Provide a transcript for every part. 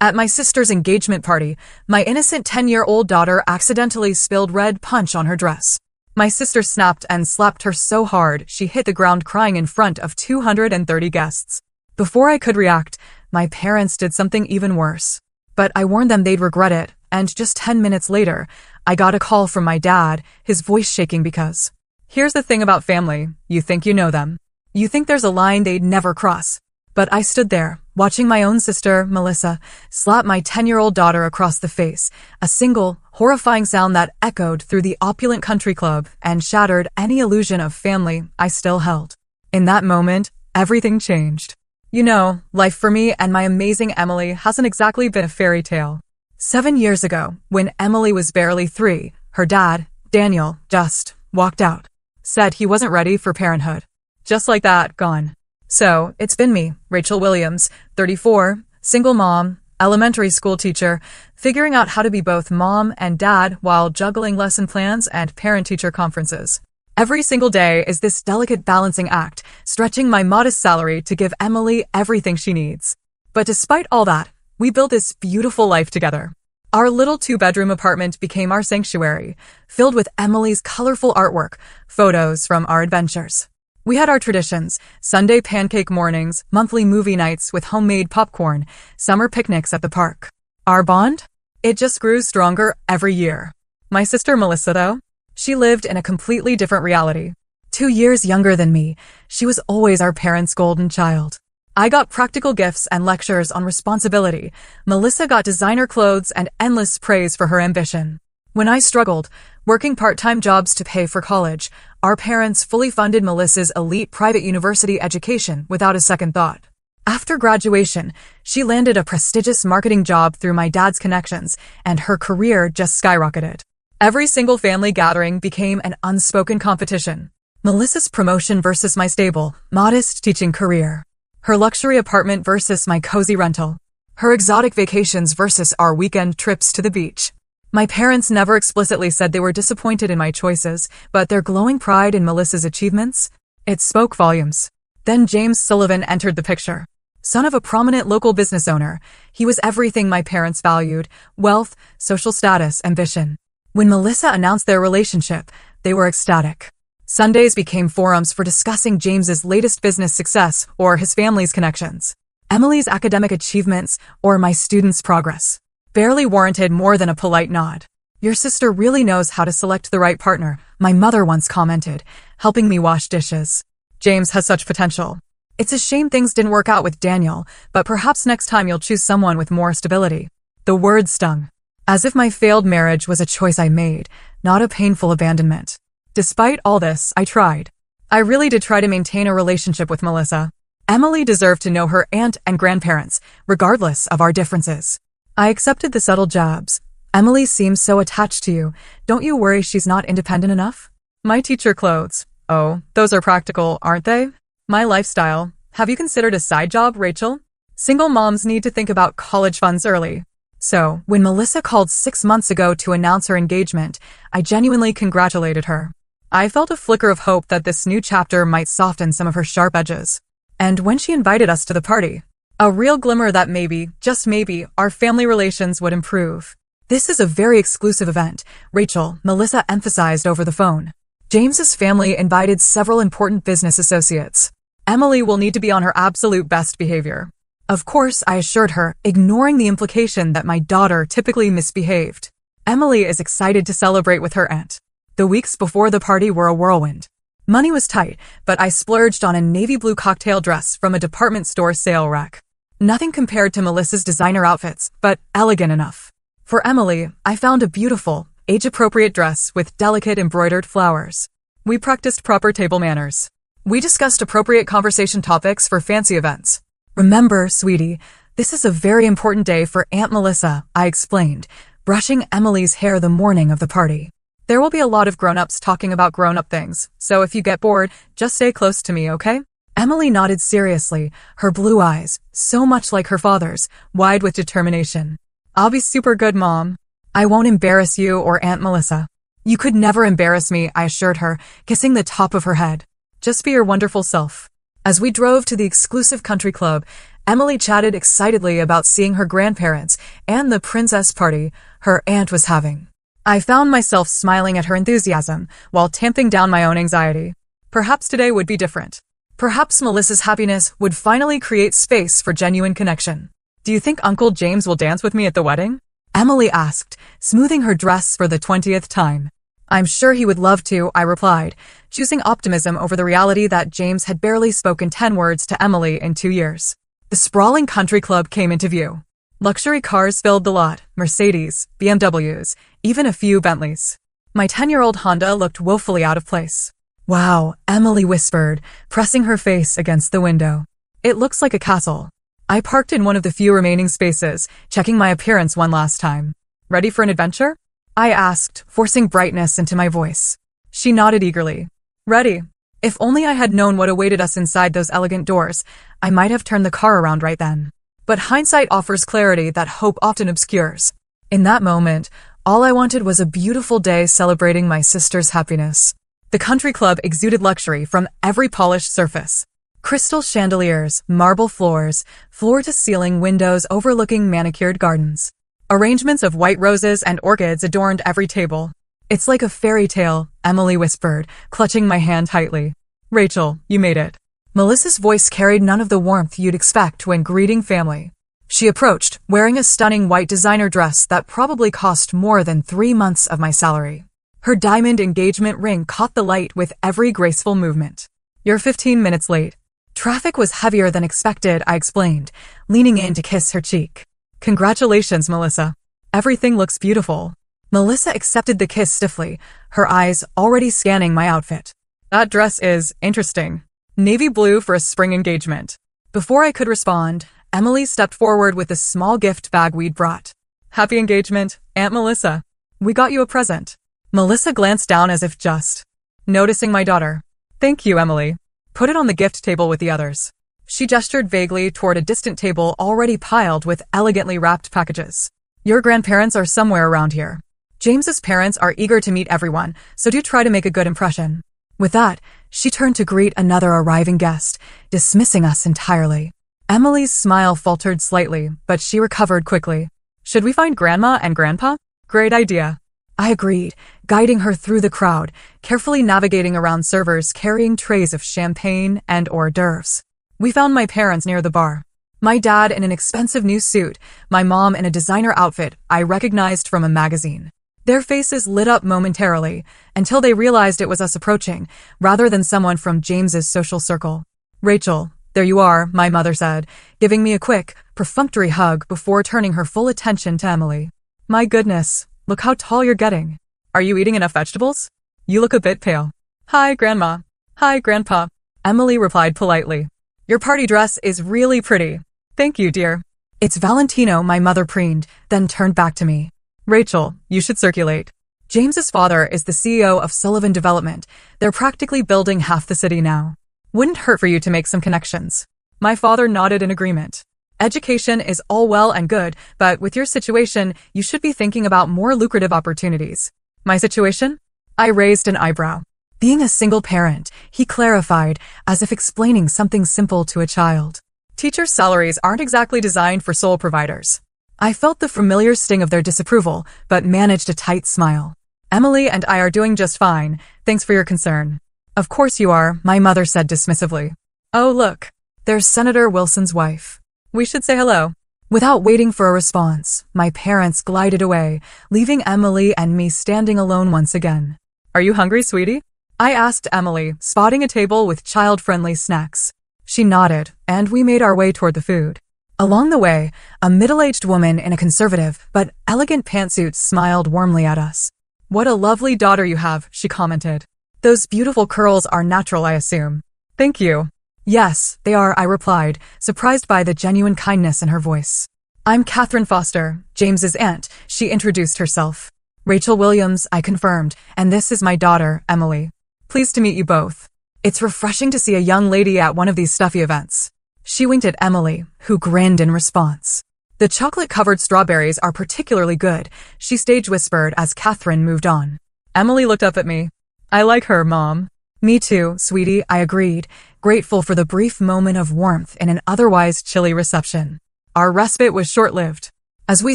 At my sister's engagement party, my innocent 10-year-old daughter accidentally spilled red punch on her dress. My sister snapped and slapped her so hard she hit the ground crying in front of 230 guests. Before I could react, my parents did something even worse. But I warned them they'd regret it, and just 10 minutes later, I got a call from my dad, his voice shaking because, here's the thing about family, you think you know them. You think there's a line they'd never cross. But I stood there, watching my own sister, Melissa, slap my 10-year-old daughter across the face, a single, horrifying sound that echoed through the opulent country club and shattered any illusion of family I still held. In that moment, everything changed. You know, life for me and my amazing Emily hasn't exactly been a fairy tale. 7 years ago, when Emily was barely 3, her dad, Daniel, just walked out. Said he wasn't ready for parenthood. Just like that, gone. So, it's been me, Rachel Williams, 34, single mom, elementary school teacher, figuring out how to be both mom and dad while juggling lesson plans and parent-teacher conferences. Every single day is this delicate balancing act, stretching my modest salary to give Emily everything she needs. But despite all that, we built this beautiful life together. Our little 2-bedroom apartment became our sanctuary, filled with Emily's colorful artwork, photos from our adventures. We had our traditions, Sunday pancake mornings, monthly movie nights with homemade popcorn, summer picnics at the park. Our bond? It just grew stronger every year. My sister Melissa, though, she lived in a completely different reality. 2 years younger than me, she was always our parents' golden child. I got practical gifts and lectures on responsibility. Melissa got designer clothes and endless praise for her ambition. When I struggled, working part-time jobs to pay for college, our parents fully funded Melissa's elite private university education without a second thought. After graduation, she landed a prestigious marketing job through my dad's connections, and her career just skyrocketed. Every single family gathering became an unspoken competition. Melissa's promotion versus my stable, modest teaching career. Her luxury apartment versus my cozy rental. Her exotic vacations versus our weekend trips to the beach. My parents never explicitly said they were disappointed in my choices, but their glowing pride in Melissa's achievements, it spoke volumes. Then James Sullivan entered the picture. Son of a prominent local business owner, he was everything my parents valued: wealth, social status, ambition. When Melissa announced their relationship, they were ecstatic. Sundays became forums for discussing James's latest business success or his family's connections. Emily's academic achievements or my students' progress barely warranted more than a polite nod. Your sister really knows how to select the right partner, my mother once commented, helping me wash dishes. James has such potential. It's a shame things didn't work out with Daniel, but perhaps next time you'll choose someone with more stability. The word stung. As if my failed marriage was a choice I made, not a painful abandonment. Despite all this, I tried. I really did try to maintain a relationship with Melissa. Emily deserved to know her aunt and grandparents, regardless of our differences. I accepted the subtle jabs. Emily seems so attached to you. Don't you worry she's not independent enough? My teacher clothes. Oh, those are practical, aren't they? My lifestyle. Have you considered a side job, Rachel? Single moms need to think about college funds early. So, when Melissa called 6 months ago to announce her engagement, I genuinely congratulated her. I felt a flicker of hope that this new chapter might soften some of her sharp edges. And when she invited us to the party, a real glimmer that maybe, just maybe, our family relations would improve. This is a very exclusive event, Rachel, Melissa emphasized over the phone. James's family invited several important business associates. Emily will need to be on her absolute best behavior. Of course, I assured her, ignoring the implication that my daughter typically misbehaved. Emily is excited to celebrate with her aunt. The weeks before the party were a whirlwind. Money was tight, but I splurged on a navy blue cocktail dress from a department store sale rack. Nothing compared to Melissa's designer outfits, but elegant enough. For Emily, I found a beautiful, age-appropriate dress with delicate embroidered flowers. We practiced proper table manners. We discussed appropriate conversation topics for fancy events. Remember, sweetie, this is a very important day for Aunt Melissa, I explained, brushing Emily's hair the morning of the party. There will be a lot of grown-ups talking about grown-up things, so if you get bored, just stay close to me, okay? Emily nodded seriously, her blue eyes, so much like her father's, wide with determination. I'll be super good, Mom. I won't embarrass you or Aunt Melissa. You could never embarrass me, I assured her, kissing the top of her head. Just be your wonderful self. As we drove to the exclusive country club, Emily chatted excitedly about seeing her grandparents and the princess party her aunt was having. I found myself smiling at her enthusiasm while tamping down my own anxiety. Perhaps today would be different. Perhaps Melissa's happiness would finally create space for genuine connection. Do you think Uncle James will dance with me at the wedding? Emily asked, smoothing her dress for the 20th time. I'm sure he would love to, I replied, choosing optimism over the reality that James had barely spoken 10 words to Emily in 2 years. The sprawling country club came into view. Luxury cars filled the lot, Mercedes, BMWs, even a few Bentleys. My 10-year-old Honda looked woefully out of place. Wow, Emily whispered, pressing her face against the window. It looks like a castle. I parked in one of the few remaining spaces, checking my appearance one last time. Ready for an adventure? I asked, forcing brightness into my voice. She nodded eagerly. Ready. If only I had known what awaited us inside those elegant doors, I might have turned the car around right then. But hindsight offers clarity that hope often obscures. In that moment, all I wanted was a beautiful day celebrating my sister's happiness. The country club exuded luxury from every polished surface. Crystal chandeliers, marble floors, floor-to-ceiling windows overlooking manicured gardens. Arrangements of white roses and orchids adorned every table. It's like a fairy tale, Emily whispered, clutching my hand tightly. Rachel, you made it. Melissa's voice carried none of the warmth you'd expect when greeting family. She approached, wearing a stunning white designer dress that probably cost more than 3 months of my salary. Her diamond engagement ring caught the light with every graceful movement. You're 15 minutes late. Traffic was heavier than expected, I explained, leaning in to kiss her cheek. Congratulations, Melissa. Everything looks beautiful. Melissa accepted the kiss stiffly, her eyes already scanning my outfit. That dress is interesting. Navy blue for a spring engagement. Before I could respond, Emily stepped forward with the small gift bag we'd brought. Happy engagement, Aunt Melissa. We got you a present. Melissa glanced down as if just noticing my daughter. Thank you, Emily. Put it on the gift table with the others. She gestured vaguely toward a distant table already piled with elegantly wrapped packages. Your grandparents are somewhere around here. James's parents are eager to meet everyone, so do try to make a good impression. With that, she turned to greet another arriving guest, dismissing us entirely. Emily's smile faltered slightly, but she recovered quickly. Should we find Grandma and Grandpa? Great idea. I agreed, guiding her through the crowd, carefully navigating around servers carrying trays of champagne and hors d'oeuvres. We found my parents near the bar. My dad in an expensive new suit, my mom in a designer outfit I recognized from a magazine. Their faces lit up momentarily, until they realized it was us approaching, rather than someone from James's social circle. Rachel, there you are, my mother said, giving me a quick, perfunctory hug before turning her full attention to Emily. My goodness, look how tall you're getting. Are you eating enough vegetables? You look a bit pale. Hi, Grandma. Hi, Grandpa. Emily replied politely. Your party dress is really pretty. Thank you, dear. It's Valentino, my mother preened, then turned back to me. Rachel, you should circulate. James's father is the CEO of Sullivan Development. They're practically building half the city now. Wouldn't hurt for you to make some connections. My father nodded in agreement. Education is all well and good, but with your situation, you should be thinking about more lucrative opportunities. My situation? I raised an eyebrow. Being a single parent, he clarified, as if explaining something simple to a child. Teachers' salaries aren't exactly designed for sole providers. I felt the familiar sting of their disapproval, but managed a tight smile. Emily and I are doing just fine. Thanks for your concern. Of course you are, my mother said dismissively. Oh, look. There's Senator Wilson's wife. We should say hello. Without waiting for a response, my parents glided away, leaving Emily and me standing alone once again. Are you hungry, sweetie? I asked Emily, spotting a table with child-friendly snacks. She nodded, and we made our way toward the food. Along the way, a middle-aged woman in a conservative but elegant pantsuit smiled warmly at us. What a lovely daughter you have, she commented. Those beautiful curls are natural, I assume. Thank you. Yes, they are, I replied, surprised by the genuine kindness in her voice. I'm Catherine Foster, James's aunt, she introduced herself. Rachel Williams, I confirmed, and this is my daughter, Emily. Pleased to meet you both. It's refreshing to see a young lady at one of these stuffy events. She winked at Emily, who grinned in response. The chocolate-covered strawberries are particularly good, she stage whispered as Catherine moved on. Emily looked up at me. I like her, Mom. Me too, sweetie, I agreed, grateful for the brief moment of warmth in an otherwise chilly reception. Our respite was short-lived. As we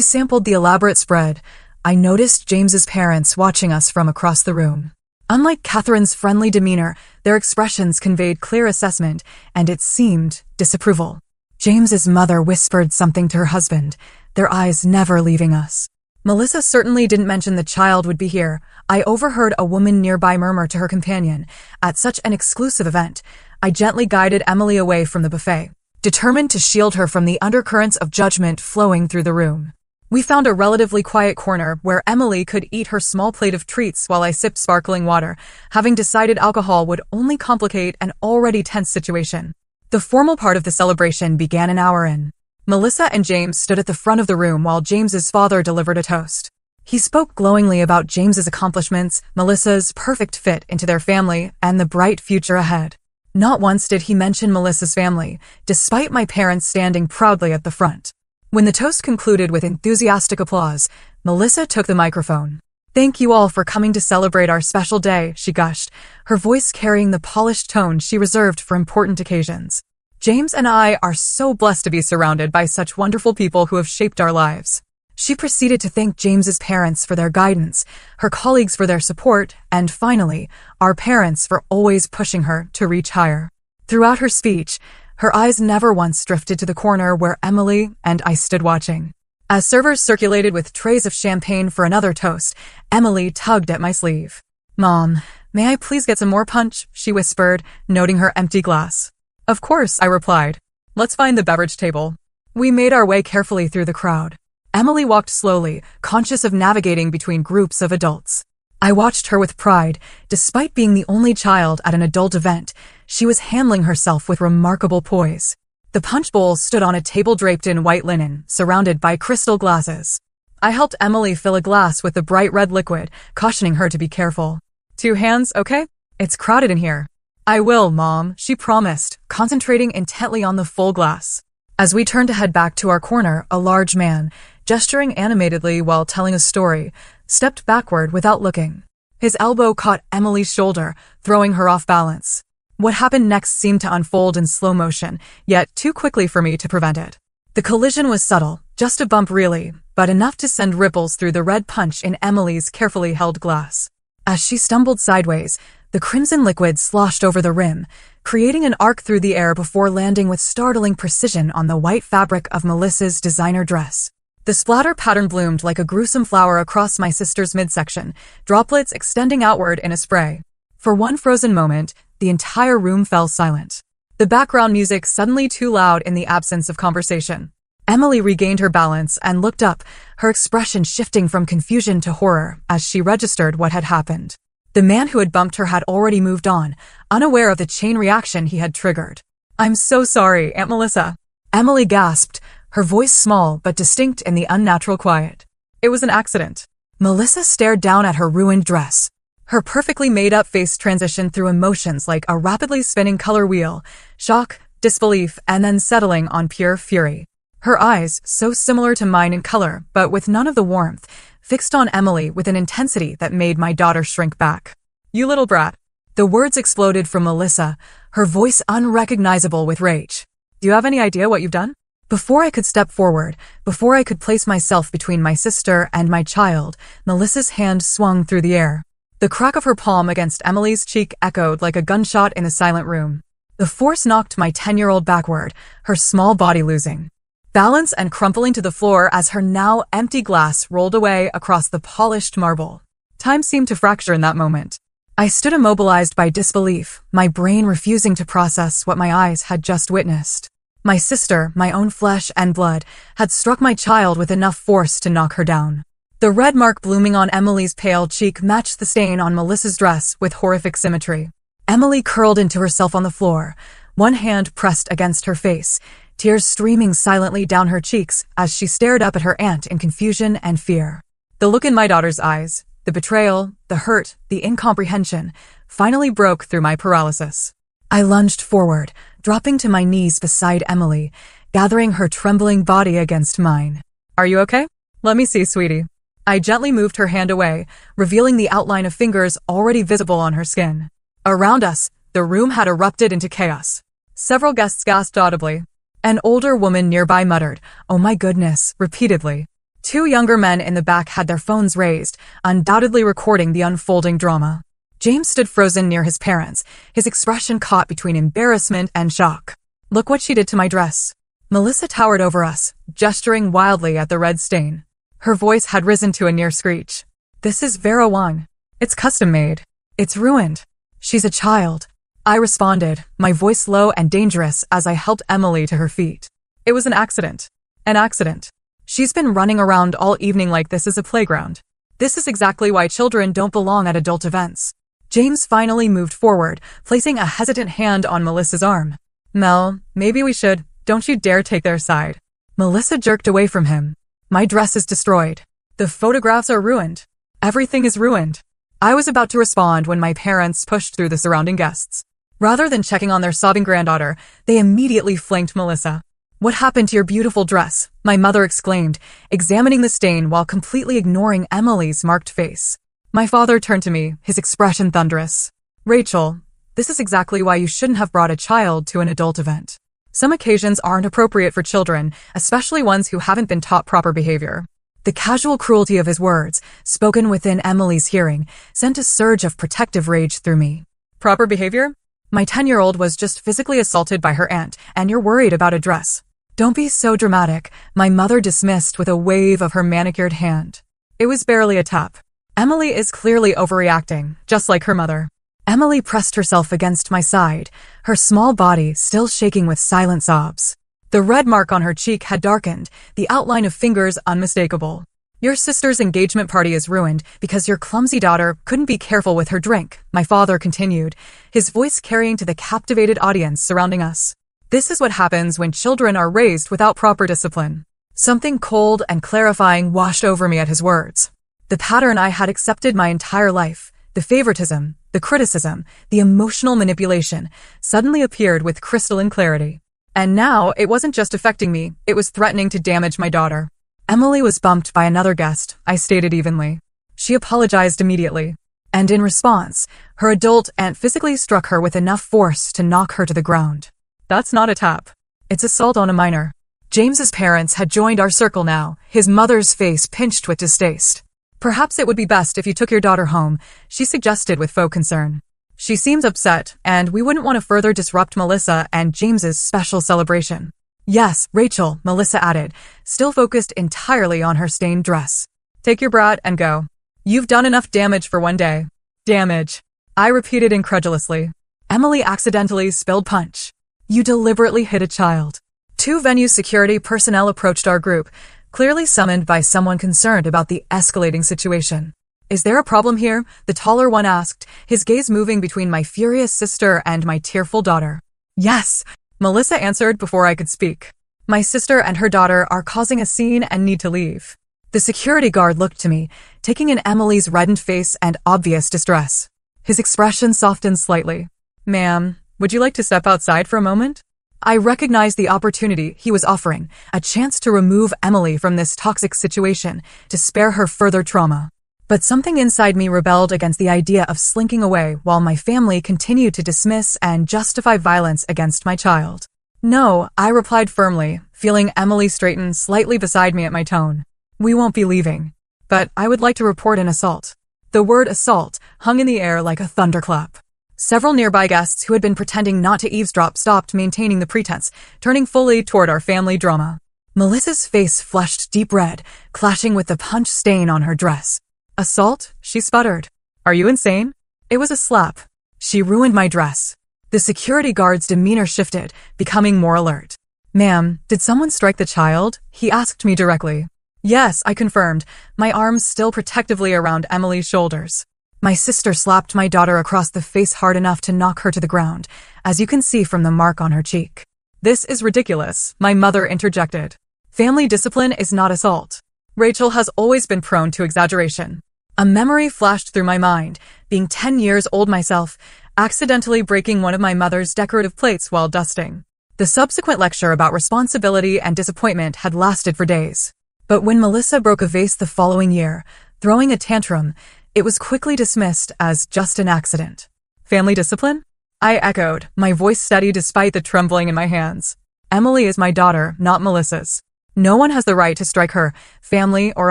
sampled the elaborate spread, I noticed James's parents watching us from across the room. Unlike Catherine's friendly demeanor, their expressions conveyed clear assessment, and it seemed disapproval. James's mother whispered something to her husband, their eyes never leaving us. Melissa certainly didn't mention the child would be here. I overheard a woman nearby murmur to her companion, at such an exclusive event, I gently guided Emily away from the buffet, determined to shield her from the undercurrents of judgment flowing through the room. We found a relatively quiet corner where Emily could eat her small plate of treats while I sipped sparkling water, having decided alcohol would only complicate an already tense situation. The formal part of the celebration began an hour in. Melissa and James stood at the front of the room while James's father delivered a toast. He spoke glowingly about James's accomplishments, Melissa's perfect fit into their family, and the bright future ahead. Not once did he mention Melissa's family, despite my parents standing proudly at the front. When the toast concluded with enthusiastic applause, Melissa took the microphone. "Thank you all for coming to celebrate our special day," she gushed, her voice carrying the polished tone she reserved for important occasions. "James and I are so blessed to be surrounded by such wonderful people who have shaped our lives." She proceeded to thank James's parents for their guidance, her colleagues for their support, and finally, our parents for always pushing her to reach higher. Throughout her speech, her eyes never once drifted to the corner where Emily and I stood watching. As servers circulated with trays of champagne for another toast, Emily tugged at my sleeve. "Mom, may I please get some more punch?" she whispered, noting her empty glass. "Of course," I replied. "Let's find the beverage table." We made our way carefully through the crowd. Emily walked slowly, conscious of navigating between groups of adults. I watched her with pride. Despite being the only child at an adult event, she was handling herself with remarkable poise. The punch bowl stood on a table draped in white linen, surrounded by crystal glasses. I helped Emily fill a glass with the bright red liquid, cautioning her to be careful. "2 hands, okay? It's crowded in here." "I will, Mom," she promised, concentrating intently on the full glass. As we turned to head back to our corner, a large man, gesturing animatedly while telling a story, stepped backward without looking. His elbow caught Emily's shoulder, throwing her off balance. What happened next seemed to unfold in slow motion, yet too quickly for me to prevent it. The collision was subtle, just a bump really, but enough to send ripples through the red punch in Emily's carefully held glass. As she stumbled sideways, the crimson liquid sloshed over the rim, creating an arc through the air before landing with startling precision on the white fabric of Melissa's designer dress. The splatter pattern bloomed like a gruesome flower across my sister's midsection, droplets extending outward in a spray. For one frozen moment, the entire room fell silent. The background music suddenly too loud in the absence of conversation. Emily regained her balance and looked up, her expression shifting from confusion to horror as she registered what had happened. The man who had bumped her had already moved on, unaware of the chain reaction he had triggered. "I'm so sorry, Aunt Melissa." Emily gasped, her voice small but distinct in the unnatural quiet. "It was an accident." Melissa stared down at her ruined dress. Her perfectly made-up face transitioned through emotions like a rapidly spinning color wheel, shock, disbelief, and then settling on pure fury. Her eyes, so similar to mine in color, but with none of the warmth, fixed on Emily with an intensity that made my daughter shrink back. "You little brat." The words exploded from Melissa, her voice unrecognizable with rage. "Do you have any idea what you've done?" Before I could step forward, before I could place myself between my sister and my child, Melissa's hand swung through the air. The crack of her palm against Emily's cheek echoed like a gunshot in the silent room. The force knocked my 10-year-old backward, her small body losing balance and crumpling to the floor as her now empty glass rolled away across the polished marble. Time seemed to fracture in that moment. I stood immobilized by disbelief, my brain refusing to process what my eyes had just witnessed. My sister, my own flesh and blood, had struck my child with enough force to knock her down. The red mark blooming on Emily's pale cheek matched the stain on Melissa's dress with horrific symmetry. Emily curled into herself on the floor, one hand pressed against her face, tears streaming silently down her cheeks as she stared up at her aunt in confusion and fear. The look in my daughter's eyes, the betrayal, the hurt, the incomprehension, finally broke through my paralysis. I lunged forward, dropping to my knees beside Emily, gathering her trembling body against mine. "Are you okay? Let me see, sweetie." I gently moved her hand away, revealing the outline of fingers already visible on her skin. Around us, the room had erupted into chaos. Several guests gasped audibly. An older woman nearby muttered, "Oh my goodness," repeatedly. Two younger men in the back had their phones raised, undoubtedly recording the unfolding drama. James stood frozen near his parents, his expression caught between embarrassment and shock. "Look what she did to my dress." Melissa towered over us, gesturing wildly at the red stain. Her voice had risen to a near screech. "This is Vera Wang. It's custom-made. It's ruined. She's a child." I responded, my voice low and dangerous as I helped Emily to her feet. "It was an accident. An accident. She's been running around all evening like this is a playground. This is exactly why children don't belong at adult events." James finally moved forward, placing a hesitant hand on Melissa's arm. "Mel, maybe we should. Don't you dare take their side." Melissa jerked away from him. "My dress is destroyed. The photographs are ruined. Everything is ruined." I was about to respond when my parents pushed through the surrounding guests. Rather than checking on their sobbing granddaughter, they immediately flanked Melissa. "What happened to your beautiful dress?" my mother exclaimed, examining the stain while completely ignoring Emily's marked face. My father turned to me, his expression thunderous. "Rachel, this is exactly why you shouldn't have brought a child to an adult event. Some occasions aren't appropriate for children, especially ones who haven't been taught proper behavior." The casual cruelty of his words, spoken within Emily's hearing, sent a surge of protective rage through me. "Proper behavior? My 10-year-old was just physically assaulted by her aunt, and you're worried about a dress. Don't be so dramatic," my mother dismissed with a wave of her manicured hand. "It was barely a tap. Emily is clearly overreacting, just like her mother." Emily pressed herself against my side, her small body still shaking with silent sobs. The red mark on her cheek had darkened, the outline of fingers unmistakable. "Your sister's engagement party is ruined because your clumsy daughter couldn't be careful with her drink," my father continued, his voice carrying to the captivated audience surrounding us. "This is what happens when children are raised without proper discipline." Something cold and clarifying washed over me at his words. The pattern I had accepted my entire life, the favoritism, the criticism, the emotional manipulation, suddenly appeared with crystalline clarity. And now it wasn't just affecting me, it was threatening to damage my daughter. Emily was bumped by another guest, I stated evenly. She apologized immediately. And in response, her adult aunt physically struck her with enough force to knock her to the ground. "That's not a tap. It's assault on a minor." James's parents had joined our circle now, his mother's face pinched with distaste. "Perhaps it would be best if you took your daughter home," she suggested with faux concern. "She seems upset, and we wouldn't want to further disrupt Melissa and James's special celebration." "Yes, Rachel," Melissa added, still focused entirely on her stained dress. "Take your brat and go. You've done enough damage for one day." "Damage," I repeated incredulously. Emily accidentally spilled punch. "You deliberately hit a child." Two venue security personnel approached our group, clearly summoned by someone concerned about the escalating situation. "Is there a problem here?" the taller one asked, his gaze moving between my furious sister and my tearful daughter. "Yes," Melissa answered before I could speak. "My sister and her daughter are causing a scene and need to leave." The security guard looked to me, taking in Emily's reddened face and obvious distress. His expression softened slightly. "Ma'am, would you like to step outside for a moment?" I recognized the opportunity he was offering, a chance to remove Emily from this toxic situation, to spare her further trauma. But something inside me rebelled against the idea of slinking away while my family continued to dismiss and justify violence against my child. "No," I replied firmly, feeling Emily straighten slightly beside me at my tone. "We won't be leaving. But I would like to report an assault." The word assault hung in the air like a thunderclap. Several nearby guests who had been pretending not to eavesdrop stopped maintaining the pretense, turning fully toward our family drama. Melissa's face flushed deep red, clashing with the punch stain on her dress. "Assault?" she sputtered. "Are you insane?" It was a slap. She ruined my dress. The security guard's demeanor shifted, becoming more alert. "Ma'am, did someone strike the child?" he asked me directly. "Yes," I confirmed, my arms still protectively around Emily's shoulders. My sister slapped my daughter across the face hard enough to knock her to the ground, as you can see from the mark on her cheek. "This is ridiculous," my mother interjected. "Family discipline is not assault." Rachel has always been prone to exaggeration. A memory flashed through my mind, being 10 years old myself, accidentally breaking one of my mother's decorative plates while dusting. The subsequent lecture about responsibility and disappointment had lasted for days. But when Melissa broke a vase the following year, throwing a tantrum, it was quickly dismissed as just an accident. Family discipline? I echoed, my voice steady despite the trembling in my hands. Emily is my daughter, not Melissa's. No one has the right to strike her, family or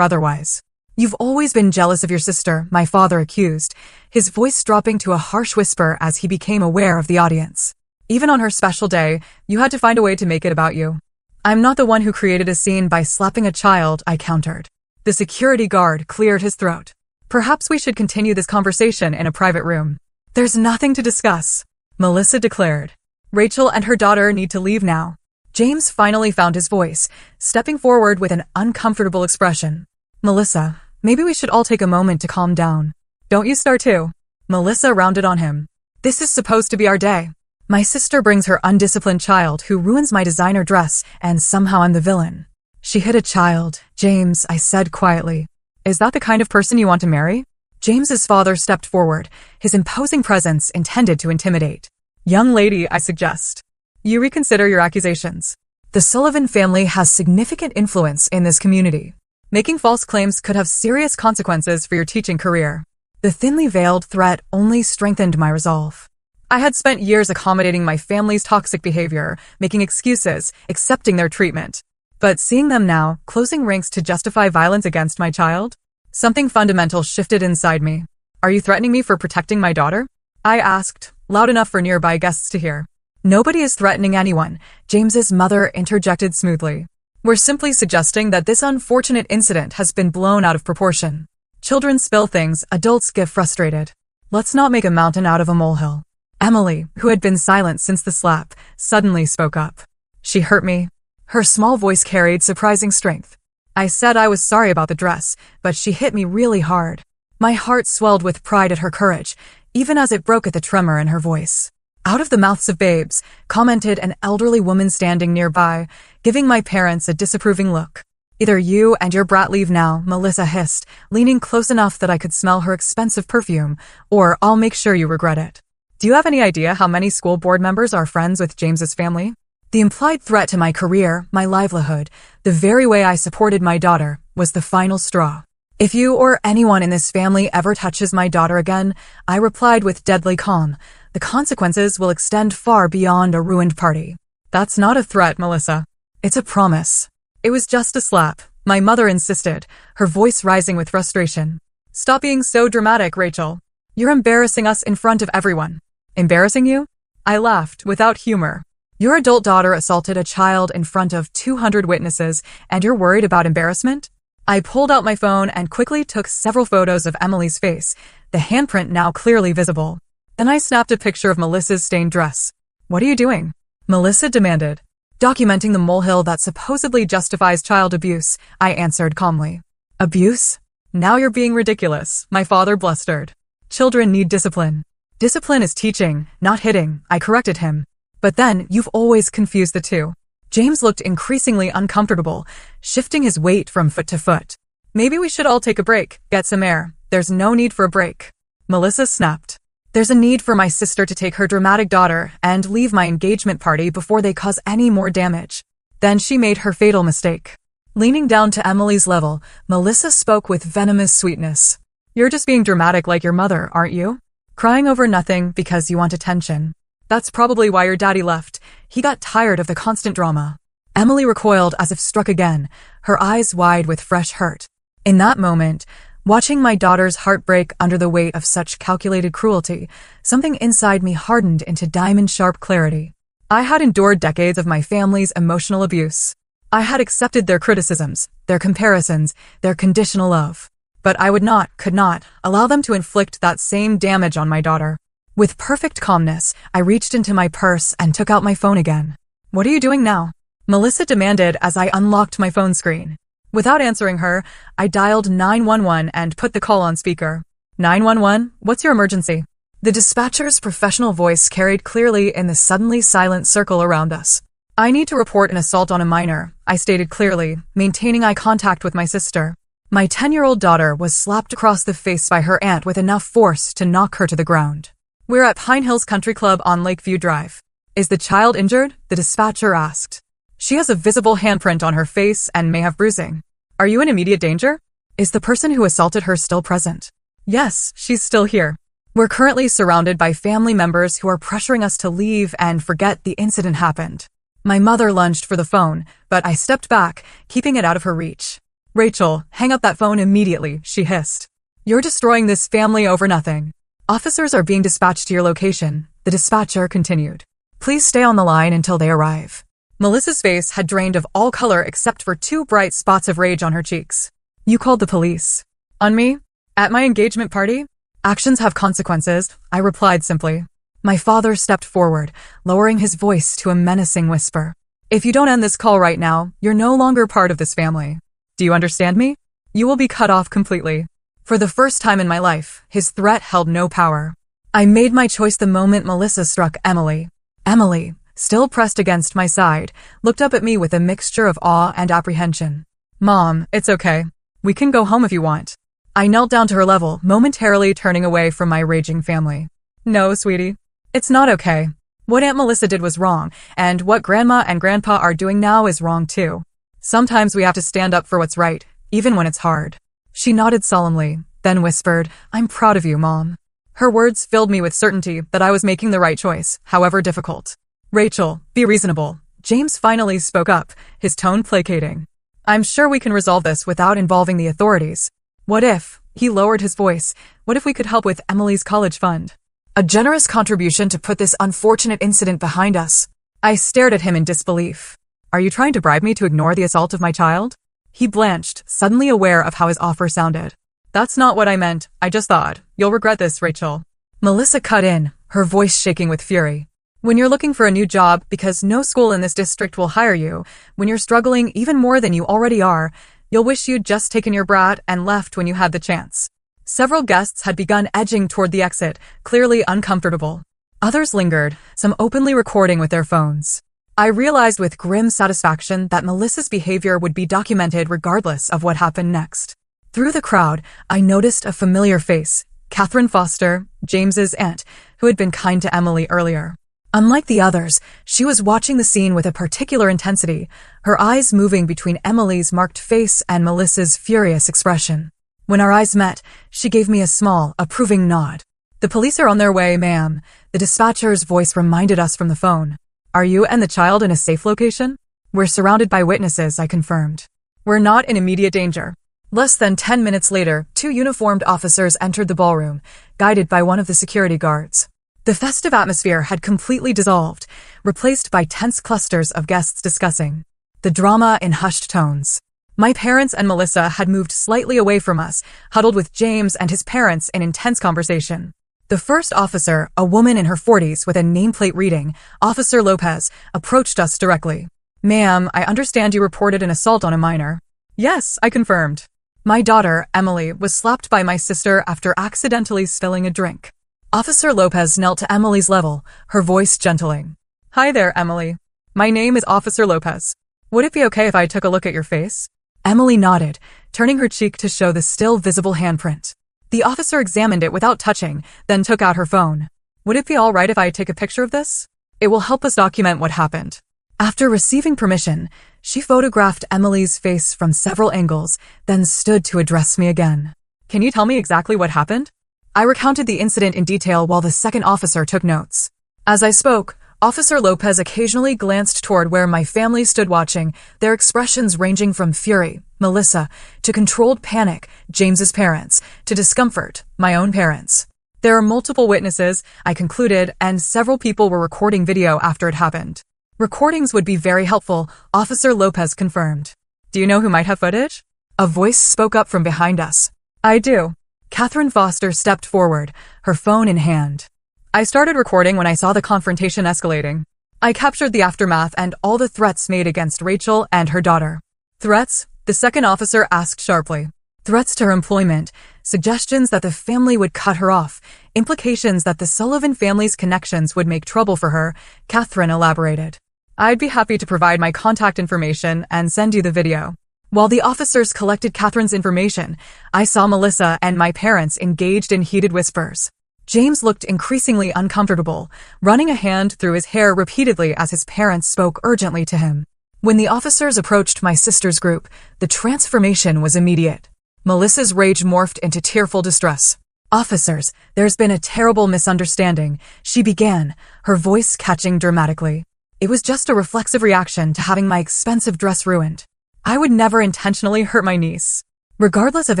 otherwise. You've always been jealous of your sister, my father accused, his voice dropping to a harsh whisper as he became aware of the audience. Even on her special day, you had to find a way to make it about you. I'm not the one who created a scene by slapping a child, I countered. The security guard cleared his throat. Perhaps we should continue this conversation in a private room. There's nothing to discuss, Melissa declared. Rachel and her daughter need to leave now. James finally found his voice, stepping forward with an uncomfortable expression. Melissa, maybe we should all take a moment to calm down. Don't you start too. Melissa rounded on him. This is supposed to be our day. My sister brings her undisciplined child who ruins my designer dress, and somehow I'm the villain. She hit a child, James, I said quietly. Is that the kind of person you want to marry? James's father stepped forward, his imposing presence intended to intimidate. Young lady, I suggest. You reconsider your accusations. The Sullivan family has significant influence in this community. Making false claims could have serious consequences for your teaching career. The thinly veiled threat only strengthened my resolve. I had spent years accommodating my family's toxic behavior, making excuses, accepting their treatment. But seeing them now, closing ranks to justify violence against my child? Something fundamental shifted inside me. Are you threatening me for protecting my daughter? I asked, loud enough for nearby guests to hear. Nobody is threatening anyone, James's mother interjected smoothly. We're simply suggesting that this unfortunate incident has been blown out of proportion. Children spill things, adults get frustrated. Let's not make a mountain out of a molehill. Emily, who had been silent since the slap, suddenly spoke up. She hurt me. Her small voice carried surprising strength. I said I was sorry about the dress, but she hit me really hard. My heart swelled with pride at her courage, even as it broke at the tremor in her voice. Out of the mouths of babes, commented an elderly woman standing nearby, giving my parents a disapproving look. Either you and your brat leave now, Melissa hissed, leaning close enough that I could smell her expensive perfume, or I'll make sure you regret it. Do you have any idea how many school board members are friends with James's family? The implied threat to my career, my livelihood, the very way I supported my daughter, was the final straw. If you or anyone in this family ever touches my daughter again, I replied with deadly calm, the consequences will extend far beyond a ruined party. That's not a threat, Melissa. It's a promise. It was just a slap, my mother insisted, her voice rising with frustration. Stop being so dramatic, Rachel. You're embarrassing us in front of everyone. Embarrassing you? I laughed, without humor. Your adult daughter assaulted a child in front of 200 witnesses, and you're worried about embarrassment? I pulled out my phone and quickly took several photos of Emily's face, the handprint now clearly visible. Then I snapped a picture of Melissa's stained dress. What are you doing? Melissa demanded. Documenting the molehill that supposedly justifies child abuse, I answered calmly. Abuse? Now you're being ridiculous, my father blustered. Children need discipline. Discipline is teaching, not hitting, I corrected him. But then, you've always confused the two. James looked increasingly uncomfortable, shifting his weight from foot to foot. Maybe we should all take a break, get some air. There's no need for a break. Melissa snapped. There's a need for my sister to take her dramatic daughter and leave my engagement party before they cause any more damage. Then she made her fatal mistake. Leaning down to Emily's level, Melissa spoke with venomous sweetness. You're just being dramatic like your mother, aren't you? Crying over nothing because you want attention. That's probably why your daddy left. He got tired of the constant drama. Emily recoiled as if struck again, her eyes wide with fresh hurt. In that moment, watching my daughter's heart break under the weight of such calculated cruelty, something inside me hardened into diamond-sharp clarity. I had endured decades of my family's emotional abuse. I had accepted their criticisms, their comparisons, their conditional love. But I could not, allow them to inflict that same damage on my daughter. With perfect calmness, I reached into my purse and took out my phone again. What are you doing now? Melissa demanded as I unlocked my phone screen. Without answering her, I dialed 911 and put the call on speaker. 911, what's your emergency? The dispatcher's professional voice carried clearly in the suddenly silent circle around us. I need to report an assault on a minor, I stated clearly, maintaining eye contact with my sister. My 10-year-old daughter was slapped across the face by her aunt with enough force to knock her to the ground. We're at Pine Hills Country Club on Lakeview Drive. Is the child injured? The dispatcher asked. She has a visible handprint on her face and may have bruising. Are you in immediate danger? Is the person who assaulted her still present? Yes, she's still here. We're currently surrounded by family members who are pressuring us to leave and forget the incident happened. My mother lunged for the phone, but I stepped back, keeping it out of her reach. Rachel, hang up that phone immediately, she hissed. You're destroying this family over nothing. Officers are being dispatched to your location, the dispatcher continued. Please stay on the line until they arrive. Melissa's face had drained of all color except for 2 bright spots of rage on her cheeks. You called the police. On me? At my engagement party? Actions have consequences, I replied simply. My father stepped forward, lowering his voice to a menacing whisper. If you don't end this call right now, you're no longer part of this family. Do you understand me? You will be cut off completely. For the first time in my life, his threat held no power. I made my choice the moment Melissa struck Emily. Emily, still pressed against my side, looked up at me with a mixture of awe and apprehension. Mom, it's okay. We can go home if you want. I knelt down to her level, momentarily turning away from my raging family. No, sweetie. It's not okay. What Aunt Melissa did was wrong, and what Grandma and Grandpa are doing now is wrong too. Sometimes we have to stand up for what's right, even when it's hard. She nodded solemnly, then whispered, I'm proud of you, Mom. Her words filled me with certainty that I was making the right choice, however difficult. Rachel, be reasonable. James finally spoke up, his tone placating. I'm sure we can resolve this without involving the authorities. What if, he lowered his voice, what if we could help with Emily's college fund? A generous contribution to put this unfortunate incident behind us. I stared at him in disbelief. Are you trying to bribe me to ignore the assault of my child? He blanched, suddenly aware of how his offer sounded. That's not what I meant, I just thought. You'll regret this, Rachel. Melissa cut in, her voice shaking with fury. When you're looking for a new job because no school in this district will hire you, when you're struggling even more than you already are, you'll wish you'd just taken your brat and left when you had the chance. Several guests had begun edging toward the exit, clearly uncomfortable. Others lingered, some openly recording with their phones. I realized with grim satisfaction that Melissa's behavior would be documented regardless of what happened next. Through the crowd, I noticed a familiar face, Catherine Foster, James's aunt, who had been kind to Emily earlier. Unlike the others, she was watching the scene with a particular intensity, her eyes moving between Emily's marked face and Melissa's furious expression. When our eyes met, she gave me a small, approving nod. The police are on their way, ma'am, the dispatcher's voice reminded us from the phone. Are you and the child in a safe location? We're surrounded by witnesses, I confirmed. We're not in immediate danger. Less than 10 minutes later, 2 uniformed officers entered the ballroom, guided by one of the security guards. The festive atmosphere had completely dissolved, replaced by tense clusters of guests discussing the drama in hushed tones. My parents and Melissa had moved slightly away from us, huddled with James and his parents in intense conversation. The first officer, a woman in her 40s with a nameplate reading, Officer Lopez, approached us directly. Ma'am, I understand you reported an assault on a minor. Yes, I confirmed. My daughter, Emily, was slapped by my sister after accidentally spilling a drink. Officer Lopez knelt to Emily's level, her voice gentling. Hi there, Emily. My name is Officer Lopez. Would it be okay if I took a look at your face? Emily nodded, turning her cheek to show the still visible handprint. The officer examined it without touching, then took out her phone. Would it be all right if I take a picture of this? It will help us document what happened. After receiving permission, she photographed Emily's face from several angles, then stood to address me again. Can you tell me exactly what happened? I recounted the incident in detail while the second officer took notes. As I spoke, Officer Lopez occasionally glanced toward where my family stood watching, their expressions ranging from fury, Melissa, to controlled panic, James's parents, to discomfort, my own parents. There are multiple witnesses, I concluded, and several people were recording video after it happened. Recordings would be very helpful, Officer Lopez confirmed. Do you know who might have footage? A voice spoke up from behind us. I do. Catherine Foster stepped forward, her phone in hand. I started recording when I saw the confrontation escalating. I captured the aftermath and all the threats made against Rachel and her daughter. Threats? The second officer asked sharply. Threats to her employment, suggestions that the family would cut her off, implications that the Sullivan family's connections would make trouble for her, Catherine elaborated. I'd be happy to provide my contact information and send you the video. While the officers collected Catherine's information, I saw Melissa and my parents engaged in heated whispers. James looked increasingly uncomfortable, running a hand through his hair repeatedly as his parents spoke urgently to him. When the officers approached my sister's group, the transformation was immediate. Melissa's rage morphed into tearful distress. Officers, there's been a terrible misunderstanding, she began, her voice catching dramatically. It was just a reflexive reaction to having my expensive dress ruined. I would never intentionally hurt my niece. Regardless of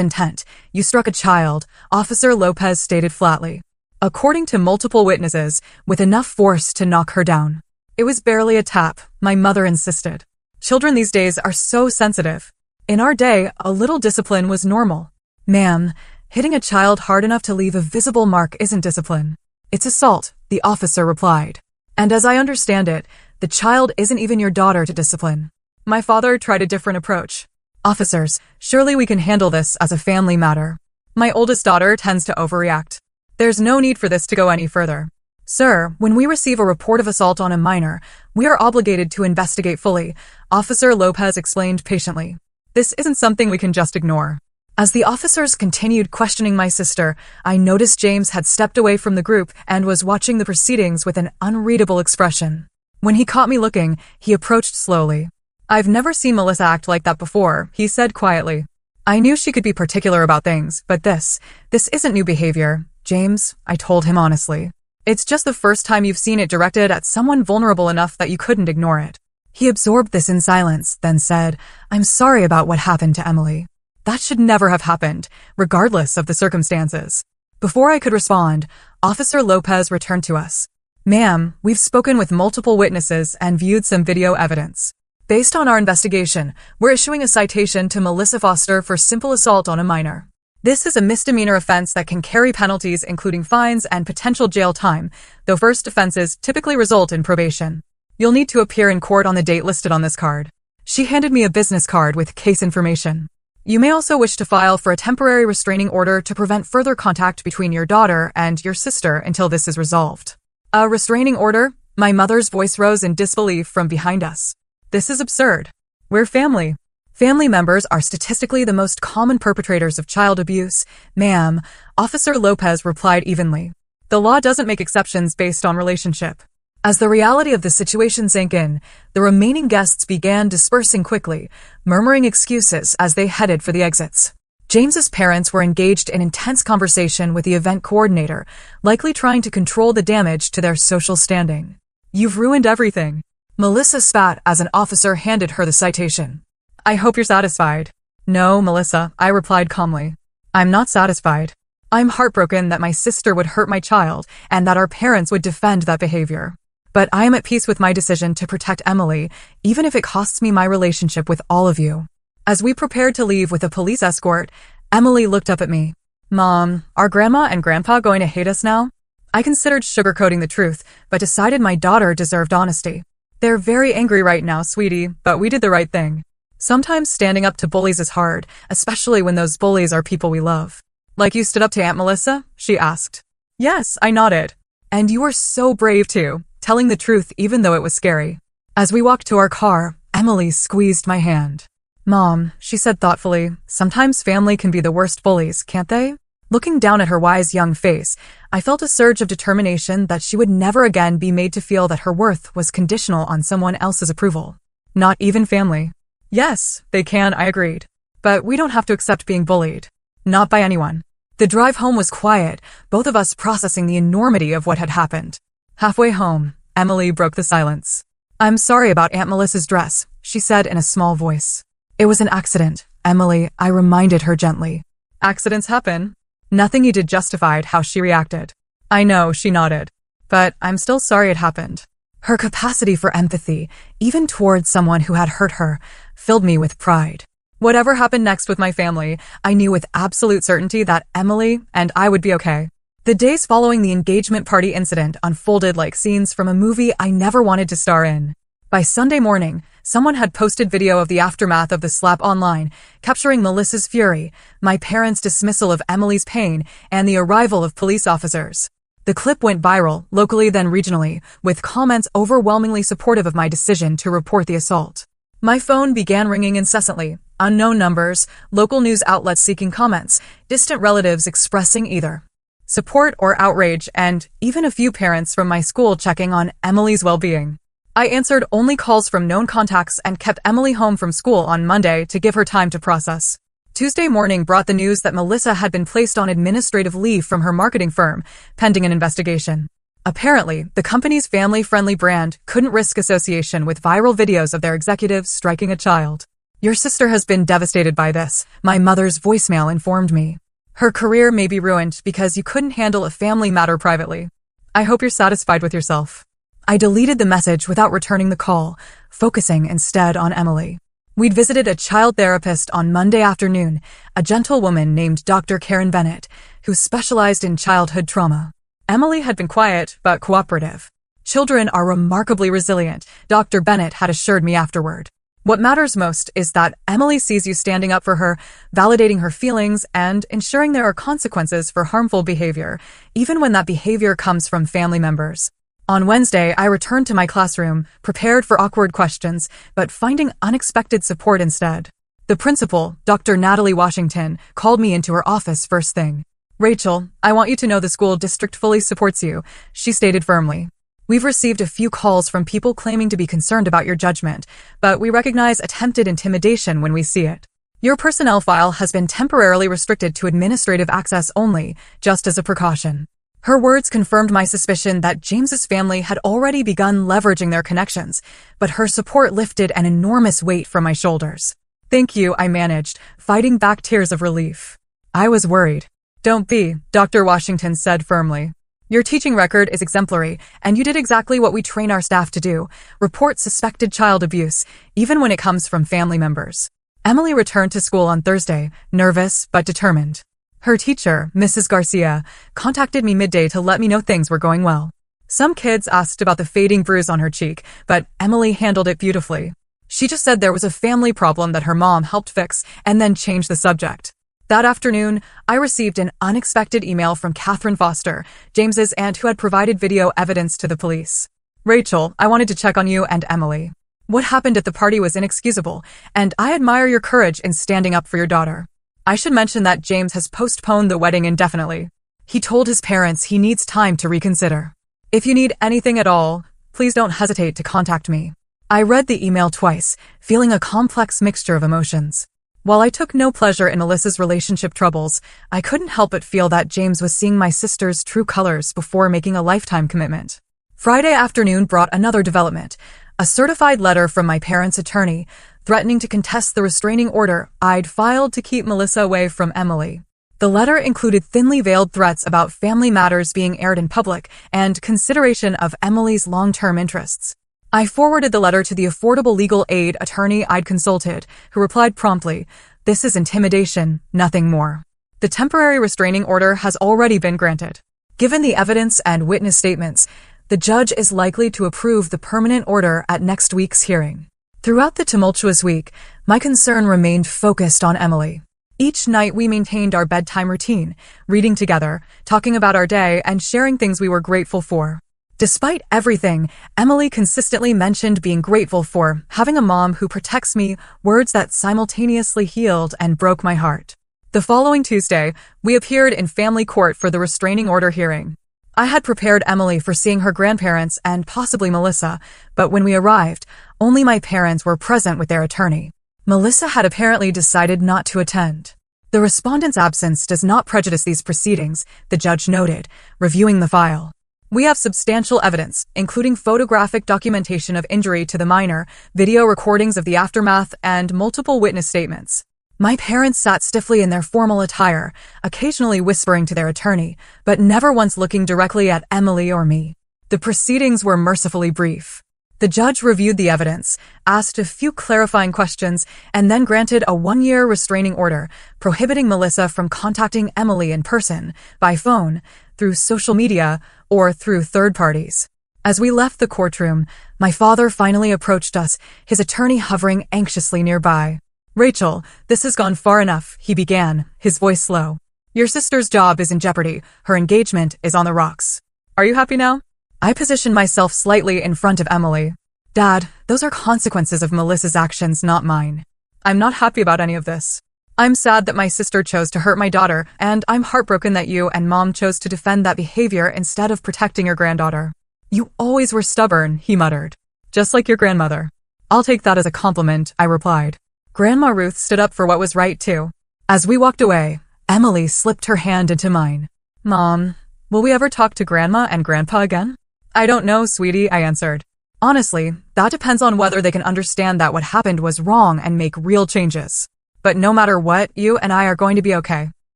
intent, you struck a child, Officer Lopez stated flatly. According to multiple witnesses, with enough force to knock her down. It was barely a tap, my mother insisted. Children these days are so sensitive. In our day, a little discipline was normal. Ma'am, hitting a child hard enough to leave a visible mark isn't discipline. It's assault, the officer replied. And as I understand it, the child isn't even your daughter to discipline. My father tried a different approach. Officers, surely we can handle this as a family matter. My oldest daughter tends to overreact. There's no need for this to go any further. Sir, when we receive a report of assault on a minor, we are obligated to investigate fully, Officer Lopez explained patiently. This isn't something we can just ignore. As the officers continued questioning my sister, I noticed James had stepped away from the group and was watching the proceedings with an unreadable expression. When he caught me looking, he approached slowly. I've never seen Melissa act like that before, he said quietly. I knew she could be particular about things, but this isn't new behavior, James, I told him honestly. It's just the first time you've seen it directed at someone vulnerable enough that you couldn't ignore it. He absorbed this in silence, then said, I'm sorry about what happened to Emily. That should never have happened, regardless of the circumstances. Before I could respond, Officer Lopez returned to us. Ma'am, we've spoken with multiple witnesses and viewed some video evidence. Based on our investigation, we're issuing a citation to Melissa Foster for simple assault on a minor. This is a misdemeanor offense that can carry penalties including fines and potential jail time, though first offenses typically result in probation. You'll need to appear in court on the date listed on this card. She handed me a business card with case information. You may also wish to file for a temporary restraining order to prevent further contact between your daughter and your sister until this is resolved. A restraining order? My mother's voice rose in disbelief from behind us. This is absurd. We're family. Family members are statistically the most common perpetrators of child abuse, ma'am, Officer Lopez replied evenly. The law doesn't make exceptions based on relationship. As the reality of the situation sank in, the remaining guests began dispersing quickly, murmuring excuses as they headed for the exits. James's parents were engaged in intense conversation with the event coordinator, likely trying to control the damage to their social standing. You've ruined everything. Melissa spat as an officer handed her the citation. I hope you're satisfied. No, Melissa, I replied calmly. I'm not satisfied. I'm heartbroken that my sister would hurt my child and that our parents would defend that behavior. But I am at peace with my decision to protect Emily, even if it costs me my relationship with all of you. As we prepared to leave with a police escort, Emily looked up at me. Mom, are Grandma and Grandpa going to hate us now? I considered sugarcoating the truth, but decided my daughter deserved honesty. They're very angry right now, sweetie, but we did the right thing. Sometimes standing up to bullies is hard, especially when those bullies are people we love. Like you stood up to Aunt Melissa? She asked. Yes, I nodded. And you were so brave too, telling the truth even though it was scary. As we walked to our car, Emily squeezed my hand. Mom, she said thoughtfully, sometimes family can be the worst bullies, can't they? Looking down at her wise young face, I felt a surge of determination that she would never again be made to feel that her worth was conditional on someone else's approval. Not even family. Yes, they can, I agreed. But we don't have to accept being bullied. Not by anyone. The drive home was quiet, both of us processing the enormity of what had happened. Halfway home, Emily broke the silence. I'm sorry about Aunt Melissa's dress, she said in a small voice. It was an accident, Emily, I reminded her gently. Accidents happen. Nothing you did justified how she reacted. I know, she nodded. But I'm still sorry it happened. Her capacity for empathy, even towards someone who had hurt her, filled me with pride. Whatever happened next with my family, I knew with absolute certainty that Emily and I would be okay. The days following the engagement party incident unfolded like scenes from a movie I never wanted to star in. By Sunday morning, someone had posted video of the aftermath of the slap online, capturing Melissa's fury, my parents' dismissal of Emily's pain, and the arrival of police officers. The clip went viral, locally then regionally, with comments overwhelmingly supportive of my decision to report the assault. My phone began ringing incessantly, unknown numbers, local news outlets seeking comments, distant relatives expressing either support or outrage, and even a few parents from my school checking on Emily's well-being. I answered only calls from known contacts and kept Emily home from school on Monday to give her time to process. Tuesday morning brought the news that Melissa had been placed on administrative leave from her marketing firm, pending an investigation. Apparently, the company's family-friendly brand couldn't risk association with viral videos of their executives striking a child. Your sister has been devastated by this, my mother's voicemail informed me. Her career may be ruined because you couldn't handle a family matter privately. I hope you're satisfied with yourself. I deleted the message without returning the call, focusing instead on Emily. We'd visited a child therapist on Monday afternoon, a gentlewoman named Dr. Karen Bennett, who specialized in childhood trauma. Emily had been quiet but cooperative. Children are remarkably resilient, Dr. Bennett had assured me afterward. What matters most is that Emily sees you standing up for her, validating her feelings, and ensuring there are consequences for harmful behavior, even when that behavior comes from family members. On Wednesday, I returned to my classroom, prepared for awkward questions, but finding unexpected support instead. The principal, Dr. Natalie Washington, called me into her office first thing. "Rachel, I want you to know the school district fully supports you," she stated firmly. "We've received a few calls from people claiming to be concerned about your judgment, but we recognize attempted intimidation when we see it. Your personnel file has been temporarily restricted to administrative access only, just as a precaution." Her words confirmed my suspicion that James's family had already begun leveraging their connections, but her support lifted an enormous weight from my shoulders. "Thank you," I managed, fighting back tears of relief. I was worried. "Don't be," Dr. Washington said firmly. "Your teaching record is exemplary, and you did exactly what we train our staff to do, report suspected child abuse, even when it comes from family members." Emily returned to school on Thursday, nervous but determined. Her teacher, Mrs. Garcia, contacted me midday to let me know things were going well. Some kids asked about the fading bruise on her cheek, but Emily handled it beautifully. She just said there was a family problem that her mom helped fix and then changed the subject. That afternoon, I received an unexpected email from Catherine Foster, James's aunt who had provided video evidence to the police. "Rachel, I wanted to check on you and Emily. What happened at the party was inexcusable, and I admire your courage in standing up for your daughter. I should mention that James has postponed the wedding indefinitely. He told his parents he needs time to reconsider. If you need anything at all, please don't hesitate to contact me." I read the email twice, feeling a complex mixture of emotions. While I took no pleasure in Melissa's relationship troubles, I couldn't help but feel that James was seeing my sister's true colors before making a lifetime commitment. Friday afternoon brought another development, a certified letter from my parents' attorney, threatening to contest the restraining order I'd filed to keep Melissa away from Emily. The letter included thinly veiled threats about family matters being aired in public and consideration of Emily's long-term interests. I forwarded the letter to the affordable legal aid attorney I'd consulted, who replied promptly, "This is intimidation, nothing more. The temporary restraining order has already been granted. Given the evidence and witness statements, the judge is likely to approve the permanent order at next week's hearing." Throughout the tumultuous week, my concern remained focused on Emily. Each night we maintained our bedtime routine, reading together, talking about our day, and sharing things we were grateful for. Despite everything, Emily consistently mentioned being grateful for having a mom who protects me, words that simultaneously healed and broke my heart. The following Tuesday, we appeared in family court for the restraining order hearing. I had prepared Emily for seeing her grandparents and possibly Melissa, but when we arrived, only my parents were present with their attorney. Melissa had apparently decided not to attend. The respondent's absence does not prejudice these proceedings, the judge noted, reviewing the file. We have substantial evidence, including photographic documentation of injury to the minor, video recordings of the aftermath, and multiple witness statements. My parents sat stiffly in their formal attire, occasionally whispering to their attorney, but never once looking directly at Emily or me. The proceedings were mercifully brief. The judge reviewed the evidence, asked a few clarifying questions, and then granted a 1-year restraining order, prohibiting Melissa from contacting Emily in person, by phone, through social media, or through third parties. As we left the courtroom, my father finally approached us, his attorney hovering anxiously nearby. "Rachel, this has gone far enough," he began, his voice slow. "Your sister's job is in jeopardy. Her engagement is on the rocks. Are you happy now?" I positioned myself slightly in front of Emily. "Dad, those are consequences of Melissa's actions, not mine. I'm not happy about any of this. I'm sad that my sister chose to hurt my daughter, and I'm heartbroken that you and Mom chose to defend that behavior instead of protecting your granddaughter. You always were stubborn," he muttered. "Just like your grandmother." "I'll take that as a compliment," I replied. Grandma Ruth stood up for what was right, too. As we walked away, Emily slipped her hand into mine. Mom, will we ever talk to Grandma and Grandpa again? I don't know, sweetie, I answered. Honestly, that depends on whether they can understand that what happened was wrong and make real changes. But no matter what, you and I are going to be okay.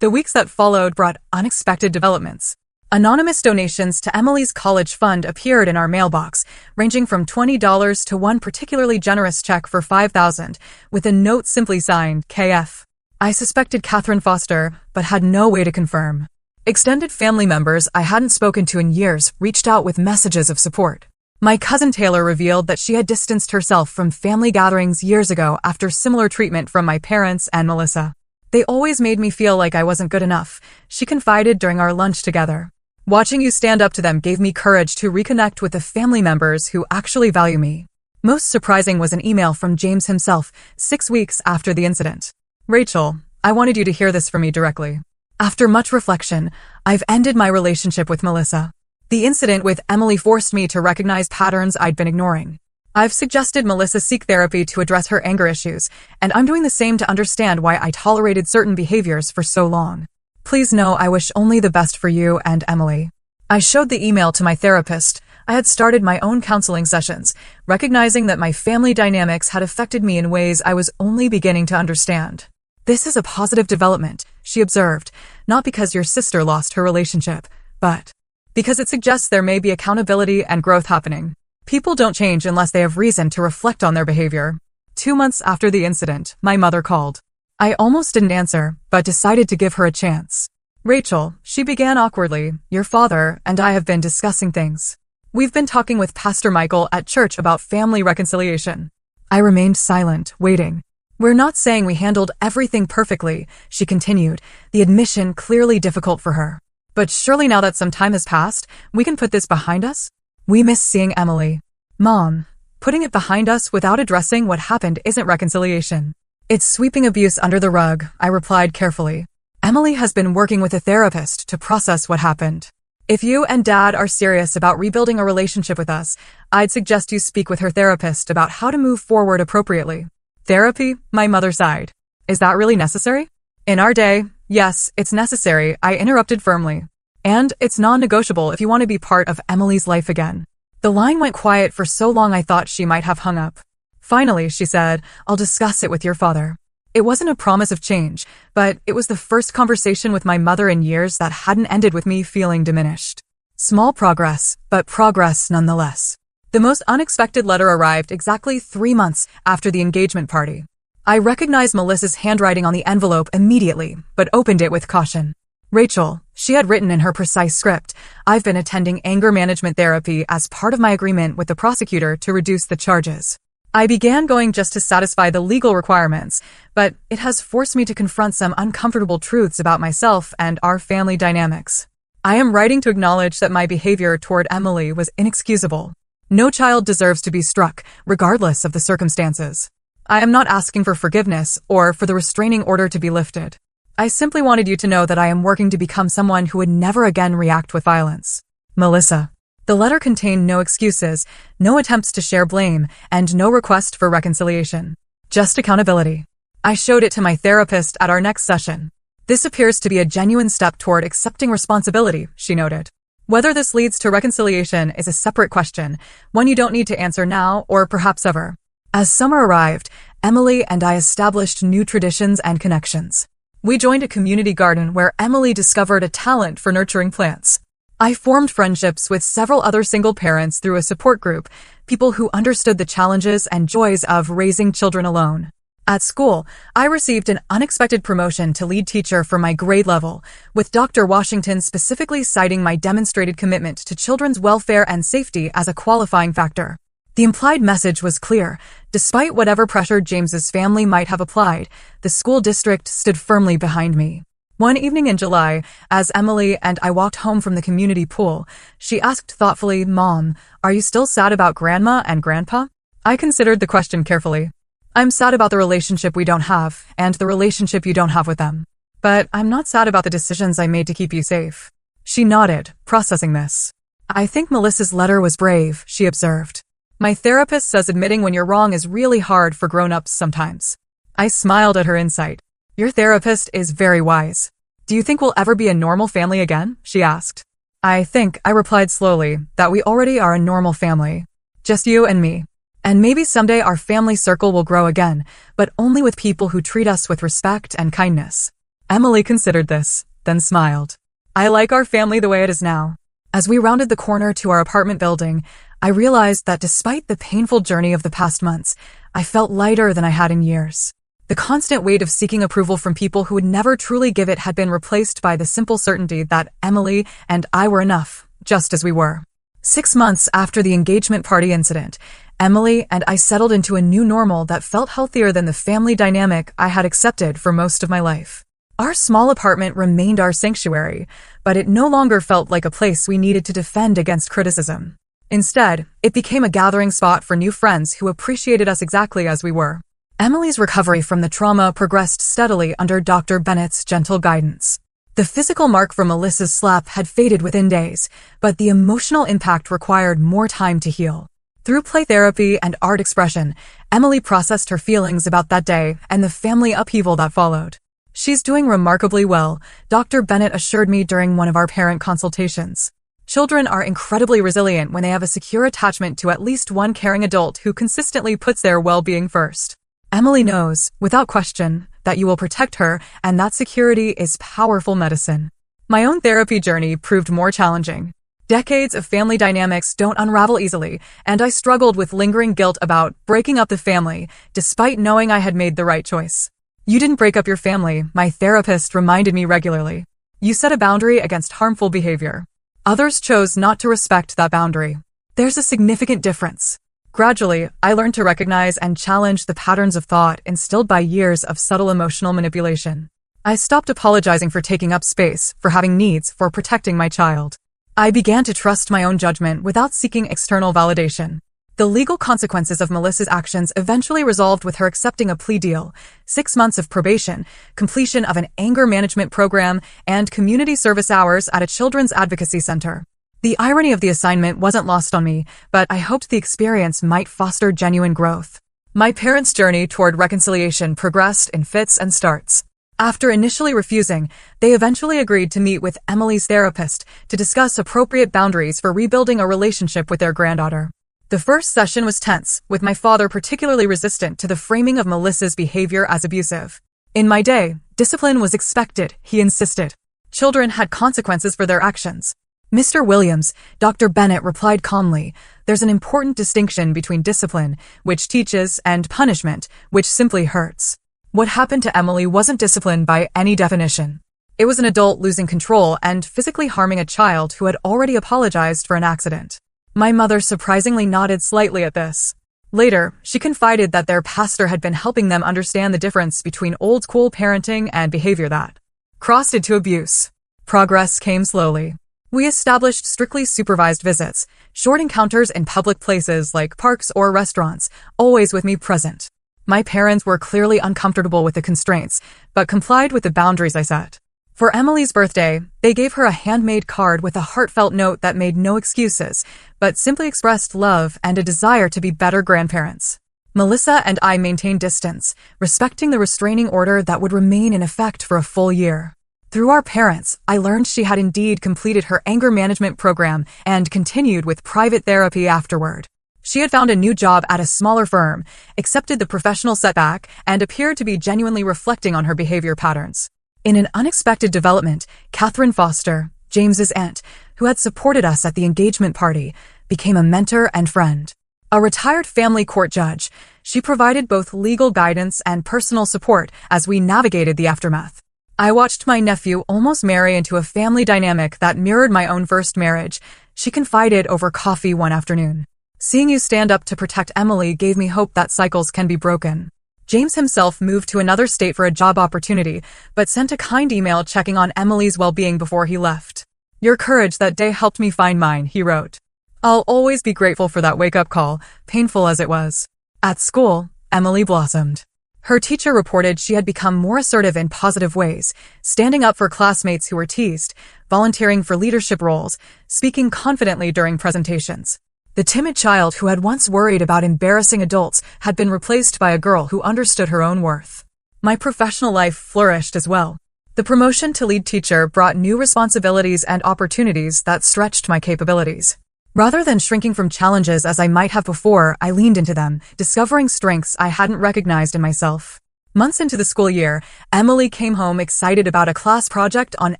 The weeks that followed brought unexpected developments. Anonymous donations to Emily's college fund appeared in our mailbox, ranging from $20 to one particularly generous check for $5,000, with a note simply signed, KF. I suspected Catherine Foster, but had no way to confirm. Extended family members I hadn't spoken to in years reached out with messages of support. My cousin Taylor revealed that she had distanced herself from family gatherings years ago after similar treatment from my parents and Melissa. They always made me feel like I wasn't good enough, she confided during our lunch together. Watching you stand up to them gave me courage to reconnect with the family members who actually value me. Most surprising was an email from James himself, 6 weeks after the incident. Rachel, I wanted you to hear this from me directly. After much reflection, I've ended my relationship with Melissa. The incident with Emily forced me to recognize patterns I'd been ignoring. I've suggested Melissa seek therapy to address her anger issues, and I'm doing the same to understand why I tolerated certain behaviors for so long. Please know I wish only the best for you and Emily. I showed the email to my therapist. I had started my own counseling sessions, recognizing that my family dynamics had affected me in ways I was only beginning to understand. This is a positive development, she observed, not because your sister lost her relationship, but because it suggests there may be accountability and growth happening. People don't change unless they have reason to reflect on their behavior. 2 months after the incident, my mother called. I almost didn't answer, but decided to give her a chance. Rachel, she began awkwardly, your father and I have been discussing things. We've been talking with Pastor Michael at church about family reconciliation. I remained silent, waiting. We're not saying we handled everything perfectly, she continued, the admission clearly difficult for her. But surely now that some time has passed, we can put this behind us? We miss seeing Emily. Mom, putting it behind us without addressing what happened isn't reconciliation. It's sweeping abuse under the rug, I replied carefully. Emily has been working with a therapist to process what happened. If you and Dad are serious about rebuilding a relationship with us, I'd suggest you speak with her therapist about how to move forward appropriately. Therapy? My mother sighed. Is that really necessary? In our day, yes, it's necessary, I interrupted firmly. And it's non-negotiable if you want to be part of Emily's life again. The line went quiet for so long I thought she might have hung up. Finally, she said, I'll discuss it with your father. It wasn't a promise of change, but it was the first conversation with my mother in years that hadn't ended with me feeling diminished. Small progress, but progress nonetheless. The most unexpected letter arrived exactly 3 months after the engagement party. I recognized Melissa's handwriting on the envelope immediately, but opened it with caution. Rachel, she had written in her precise script, I've been attending anger management therapy as part of my agreement with the prosecutor to reduce the charges. I began going just to satisfy the legal requirements, but it has forced me to confront some uncomfortable truths about myself and our family dynamics. I am writing to acknowledge that my behavior toward Emily was inexcusable. No child deserves to be struck, regardless of the circumstances. I am not asking for forgiveness or for the restraining order to be lifted. I simply wanted you to know that I am working to become someone who would never again react with violence. Melissa. The letter contained no excuses, no attempts to share blame, and no request for reconciliation. Just accountability. I showed it to my therapist at our next session. This appears to be a genuine step toward accepting responsibility, she noted. Whether this leads to reconciliation is a separate question, one you don't need to answer now or perhaps ever. As summer arrived, Emily and I established new traditions and connections. We joined a community garden where Emily discovered a talent for nurturing plants. I formed friendships with several other single parents through a support group, people who understood the challenges and joys of raising children alone. At school, I received an unexpected promotion to lead teacher for my grade level, with Dr. Washington specifically citing my demonstrated commitment to children's welfare and safety as a qualifying factor. The implied message was clear. Despite whatever pressure James's family might have applied, the school district stood firmly behind me. One evening in July, as Emily and I walked home from the community pool, she asked thoughtfully, Mom, are you still sad about Grandma and Grandpa? I considered the question carefully. I'm sad about the relationship we don't have, and the relationship you don't have with them. But I'm not sad about the decisions I made to keep you safe. She nodded, processing this. I think Melissa's letter was brave, she observed. My therapist says admitting when you're wrong is really hard for grown-ups sometimes. I smiled at her insight. Your therapist is very wise. Do you think we'll ever be a normal family again? She asked. I replied slowly, that we already are a normal family. Just you and me. And maybe someday our family circle will grow again, but only with people who treat us with respect and kindness. Emily considered this, then smiled. I like our family the way it is now. As we rounded the corner to our apartment building, I realized that despite the painful journey of the past months, I felt lighter than I had in years. The constant weight of seeking approval from people who would never truly give it had been replaced by the simple certainty that Emily and I were enough, just as we were. 6 months after the engagement party incident, Emily and I settled into a new normal that felt healthier than the family dynamic I had accepted for most of my life. Our small apartment remained our sanctuary, but it no longer felt like a place we needed to defend against criticism. Instead, it became a gathering spot for new friends who appreciated us exactly as we were. Emily's recovery from the trauma progressed steadily under Dr. Bennett's gentle guidance. The physical mark from Melissa's slap had faded within days, but the emotional impact required more time to heal. Through play therapy and art expression, Emily processed her feelings about that day and the family upheaval that followed. She's doing remarkably well, Dr. Bennett assured me during one of our parent consultations. Children are incredibly resilient when they have a secure attachment to at least one caring adult who consistently puts their well-being first. Emily knows, without question, that you will protect her, and that security is powerful medicine. My own therapy journey proved more challenging. Decades of family dynamics don't unravel easily, and I struggled with lingering guilt about breaking up the family, despite knowing I had made the right choice. You didn't break up your family, my therapist reminded me regularly. You set a boundary against harmful behavior. Others chose not to respect that boundary. There's a significant difference. Gradually, I learned to recognize and challenge the patterns of thought instilled by years of subtle emotional manipulation. I stopped apologizing for taking up space, for having needs, for protecting my child. I began to trust my own judgment without seeking external validation. The legal consequences of Melissa's actions eventually resolved with her accepting a plea deal, 6 months of probation, completion of an anger management program, and community service hours at a children's advocacy center. The irony of the assignment wasn't lost on me, but I hoped the experience might foster genuine growth. My parents' journey toward reconciliation progressed in fits and starts. After initially refusing, they eventually agreed to meet with Emily's therapist to discuss appropriate boundaries for rebuilding a relationship with their granddaughter. The first session was tense, with my father particularly resistant to the framing of Melissa's behavior as abusive. In my day, discipline was expected, he insisted. Children had consequences for their actions. Mr. Williams, Dr. Bennett replied calmly, there's an important distinction between discipline, which teaches, and punishment, which simply hurts. What happened to Emily wasn't discipline by any definition. It was an adult losing control and physically harming a child who had already apologized for an accident. My mother surprisingly nodded slightly at this. Later, she confided that their pastor had been helping them understand the difference between old-school parenting and behavior that crossed into abuse. Progress came slowly. We established strictly supervised visits, short encounters in public places like parks or restaurants, always with me present. My parents were clearly uncomfortable with the constraints, but complied with the boundaries I set. For Emily's birthday, they gave her a handmade card with a heartfelt note that made no excuses, but simply expressed love and a desire to be better grandparents. Melissa and I maintained distance, respecting the restraining order that would remain in effect for a full year. Through our parents, I learned she had indeed completed her anger management program and continued with private therapy afterward. She had found a new job at a smaller firm, accepted the professional setback, and appeared to be genuinely reflecting on her behavior patterns. In an unexpected development, Catherine Foster, James's aunt, who had supported us at the engagement party, became a mentor and friend. A retired family court judge, she provided both legal guidance and personal support as we navigated the aftermath. I watched my nephew almost marry into a family dynamic that mirrored my own first marriage, she confided over coffee one afternoon. Seeing you stand up to protect Emily gave me hope that cycles can be broken. James himself moved to another state for a job opportunity, but sent a kind email checking on Emily's well-being before he left. Your courage that day helped me find mine, he wrote. I'll always be grateful for that wake-up call, painful as it was. At school, Emily blossomed. Her teacher reported she had become more assertive in positive ways, standing up for classmates who were teased, volunteering for leadership roles, speaking confidently during presentations. The timid child who had once worried about embarrassing adults had been replaced by a girl who understood her own worth. My professional life flourished as well. The promotion to lead teacher brought new responsibilities and opportunities that stretched my capabilities. Rather than shrinking from challenges as I might have before, I leaned into them, discovering strengths I hadn't recognized in myself. Months into the school year, Emily came home excited about a class project on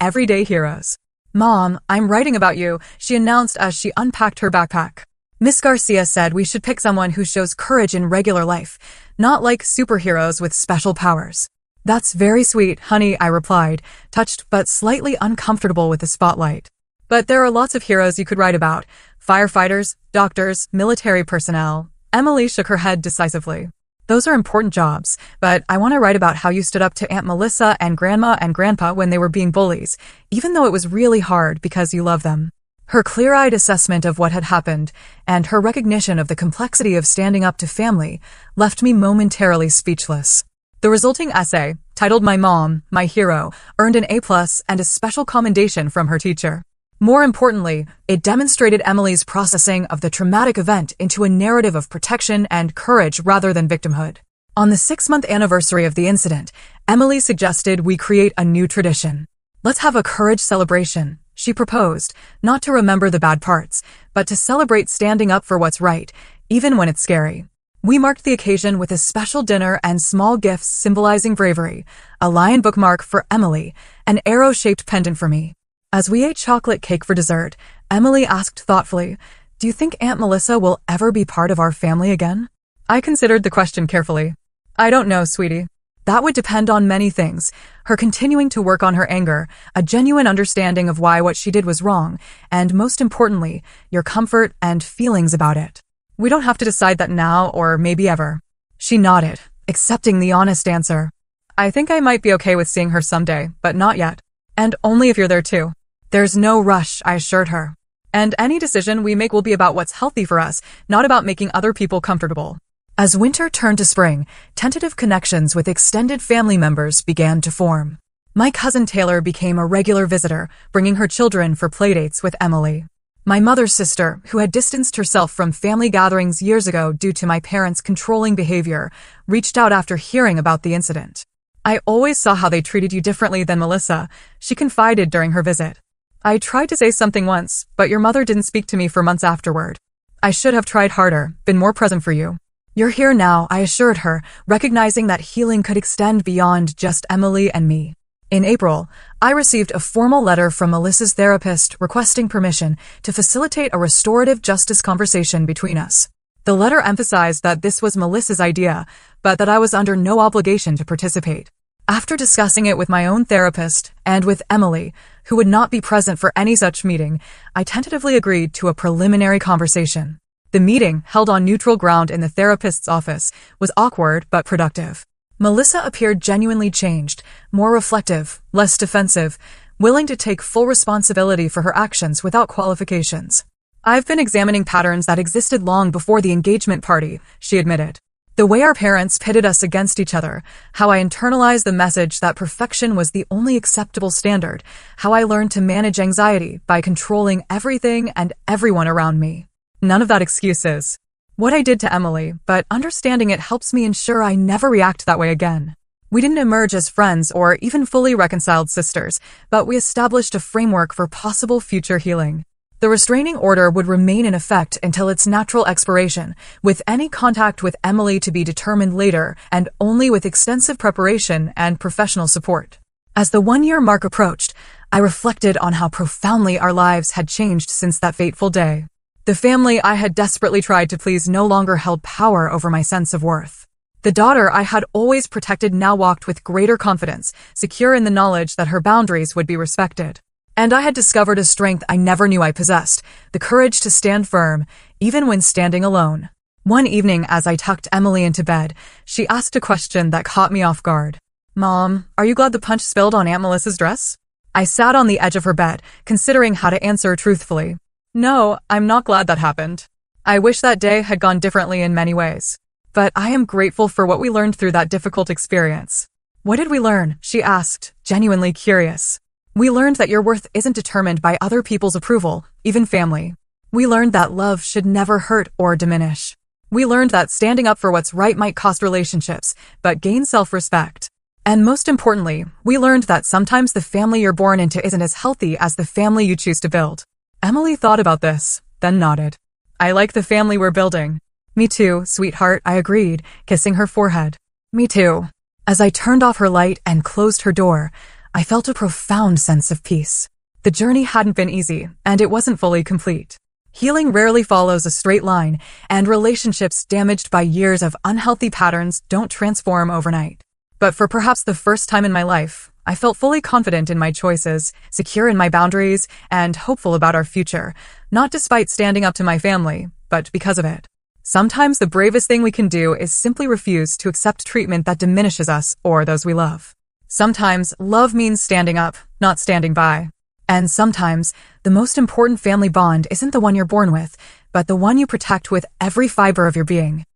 everyday heroes. "Mom, I'm writing about you," she announced as she unpacked her backpack. "Miss Garcia said we should pick someone who shows courage in regular life, not like superheroes with special powers." "That's very sweet, honey," I replied, touched but slightly uncomfortable with the spotlight. "But there are lots of heroes you could write about. Firefighters, doctors, military personnel." Emily shook her head decisively. "Those are important jobs, but I want to write about how you stood up to Aunt Melissa and Grandma and Grandpa when they were being bullies, even though it was really hard because you love them." Her clear-eyed assessment of what had happened and her recognition of the complexity of standing up to family left me momentarily speechless. The resulting essay, titled "My Mom, My Hero," earned an A+ and a special commendation from her teacher. More importantly, it demonstrated Emily's processing of the traumatic event into a narrative of protection and courage rather than victimhood. On the 6-month anniversary of the incident, Emily suggested we create a new tradition. "Let's have a courage celebration," she proposed, not to remember the bad parts, but to celebrate standing up for what's right, even when it's scary. We marked the occasion with a special dinner and small gifts symbolizing bravery, a lion bookmark for Emily, an arrow-shaped pendant for me. As we ate chocolate cake for dessert, Emily asked thoughtfully, "Do you think Aunt Melissa will ever be part of our family again?" I considered the question carefully. "I don't know, sweetie. That would depend on many things: her continuing to work on her anger, a genuine understanding of why what she did was wrong, and most importantly, your comfort and feelings about it. We don't have to decide that now or maybe ever." She nodded, accepting the honest answer. "I think I might be okay with seeing her someday, but not yet. And only if you're there too." "There's no rush," I assured her. "And any decision we make will be about what's healthy for us, not about making other people comfortable." As winter turned to spring, tentative connections with extended family members began to form. My cousin Taylor became a regular visitor, bringing her children for playdates with Emily. My mother's sister, who had distanced herself from family gatherings years ago due to my parents' controlling behavior, reached out after hearing about the incident. "I always saw how they treated you differently than Melissa," she confided during her visit. "I tried to say something once, but your mother didn't speak to me for months afterward. I should have tried harder, been more present for you." "You're here now," I assured her, recognizing that healing could extend beyond just Emily and me. In April, I received a formal letter from Melissa's therapist requesting permission to facilitate a restorative justice conversation between us. The letter emphasized that this was Melissa's idea, but that I was under no obligation to participate. After discussing it with my own therapist and with Emily, who would not be present for any such meeting, I tentatively agreed to a preliminary conversation. The meeting, held on neutral ground in the therapist's office, was awkward but productive. Melissa appeared genuinely changed, more reflective, less defensive, willing to take full responsibility for her actions without qualifications. "I've been examining patterns that existed long before the engagement party," she admitted. "The way our parents pitted us against each other, how I internalized the message that perfection was the only acceptable standard, how I learned to manage anxiety by controlling everything and everyone around me. None of that excuses. What I did to Emily, but understanding it helps me ensure I never react that way again. We didn't emerge as friends or even fully reconciled sisters, but we established a framework for possible future healing. The restraining order would remain in effect until its natural expiration, with any contact with Emily to be determined later and only with extensive preparation and professional support." As the 1-year mark approached, I reflected on how profoundly our lives had changed since that fateful day. The family I had desperately tried to please no longer held power over my sense of worth. The daughter I had always protected now walked with greater confidence, secure in the knowledge that her boundaries would be respected. And I had discovered a strength I never knew I possessed, the courage to stand firm, even when standing alone. One evening, as I tucked Emily into bed, she asked a question that caught me off guard. "Mom, are you glad the punch spilled on Aunt Melissa's dress?" I sat on the edge of her bed, considering how to answer truthfully. "No, I'm not glad that happened. I wish that day had gone differently in many ways. But I am grateful for what we learned through that difficult experience." "What did we learn?" she asked, genuinely curious. "We learned that your worth isn't determined by other people's approval, even family. We learned that love should never hurt or diminish. We learned that standing up for what's right might cost relationships, but gain self-respect. And most importantly, we learned that sometimes the family you're born into isn't as healthy as the family you choose to build. Emily thought about this, then nodded. I like the family we're building. Me too, sweetheart, I agreed, kissing her forehead. Me too. As I turned off her light and closed her door, I felt a profound sense of peace. The journey hadn't been easy, and it wasn't fully complete. Healing rarely follows a straight line, and relationships damaged by years of unhealthy patterns don't transform overnight. But for perhaps the first time in my life, I felt fully confident in my choices, secure in my boundaries, and hopeful about our future, not despite standing up to my family, but because of it. Sometimes the bravest thing we can do is simply refuse to accept treatment that diminishes us or those we love. Sometimes love means standing up, not standing by. And sometimes the most important family bond isn't the one you're born with, but the one you protect with every fiber of your being.